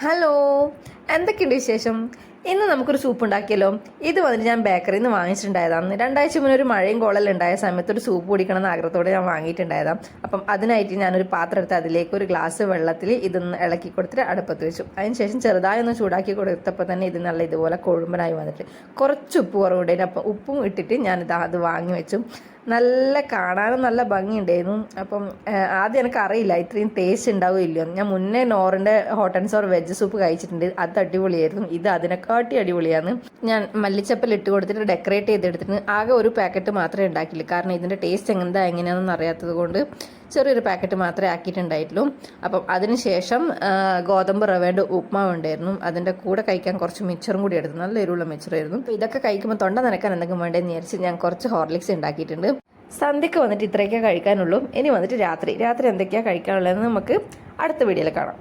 Hello, എന്തൊക്കെയുണ്ട് വിശേഷം? ഇന്ന് നമുക്കൊരു സൂപ്പ് ഉണ്ടാക്കിയല്ലോ. ഇത് വന്നിട്ട് ഞാൻ ബേക്കറിയിൽ നിന്ന് വാങ്ങിച്ചിട്ടുണ്ടായതാണ്. 2 ആഴ്ച മുന്നേ ഒരു മഴയും കോളെല്ലാം ഉണ്ടായ സമയത്ത് ഒരു സൂപ്പ് കുടിക്കണം എന്ന ആഗ്രഹത്തോടെ ഞാൻ വാങ്ങിയിട്ടുണ്ടായതാണ്. അപ്പം അതിനായിട്ട് ഞാനൊരു പാത്രം എടുത്ത് അതിലേക്ക് ഒരു ഗ്ലാസ് വെള്ളത്തിൽ ഇതൊന്ന് ഇളക്കി കൊടുത്തിട്ട് അടുപ്പത്ത് വെച്ചു. അതിനുശേഷം ചെറുതായി ഒന്ന് ചൂടാക്കി കൊടുത്തപ്പോൾ തന്നെ ഇത് നല്ല ഇതുപോലെ കൊഴുമ്പനായി വന്നിട്ട് കുറച്ച് ഉപ്പ് കുറവുണ്ടായിരുന്നു. അപ്പം ഉപ്പും ഇട്ടിട്ട് ഞാനിത് അത് വാങ്ങി വെച്ചു. നല്ല കാണാനും നല്ല ഭംഗിയുണ്ടായിരുന്നു. അപ്പം ആദ്യം എനിക്ക് അറിയില്ല ഇത്രയും ടേസ്റ്റ് ഉണ്ടാവുകയില്ലയോ. ഞാൻ മുന്നേ നോറിൻ്റെ hot and sour veg soup കഴിച്ചിട്ടുണ്ട്. അത് അടിപൊളിയായിരുന്നു. ഇത് അതിനെക്കാട്ടി അടിപൊളിയാണ്. ഞാൻ മല്ലിച്ചപ്പൽ ഇട്ട് കൊടുത്തിട്ട് ഡെക്കറേറ്റ് ചെയ്തെടുത്തിട്ട് ആകെ ഒരു പാക്കറ്റ് മാത്രമേ ഉണ്ടാക്കില്ല. കാരണം ഇതിൻ്റെ ടേസ്റ്റ് എങ്ങനെയാണെന്ന് അറിയാത്തത് കൊണ്ട് ചെറിയൊരു പാക്കറ്റ് മാത്രമേ ആക്കിയിട്ടുണ്ടായിട്ടുള്ളൂ. അപ്പം അതിനുശേഷം ഗോതമ്പ് റവേൻ്റെ ഉപ്മാവ് ഉണ്ടായിരുന്നു. അതിൻ്റെ കൂടെ കഴിക്കാൻ കുറച്ച് മിച്ചറും കൂടി എടുത്തു. നല്ല എരിവുള്ള മിച്ചറായിരുന്നു. അപ്പോൾ ഇതൊക്കെ കഴിക്കുമ്പോൾ തൊണ്ട നനക്കാൻ എന്തെങ്കിലും വേണ്ടതെന്ന് വിചാരിച്ച് ഞാൻ കുറച്ച് ഹോർലിക്സ് ഉണ്ടാക്കിയിട്ടുണ്ട്. സന്ധ്യക്ക് വന്നിട്ട് ഇത്രയൊക്കെ കഴിക്കാനുള്ളൂ. ഇനി വന്നിട്ട് രാത്രി എന്തൊക്കെയാണ് കഴിക്കാനുള്ളതെന്ന് നമുക്ക് അടുത്ത വീഡിയോയിൽ കാണാം.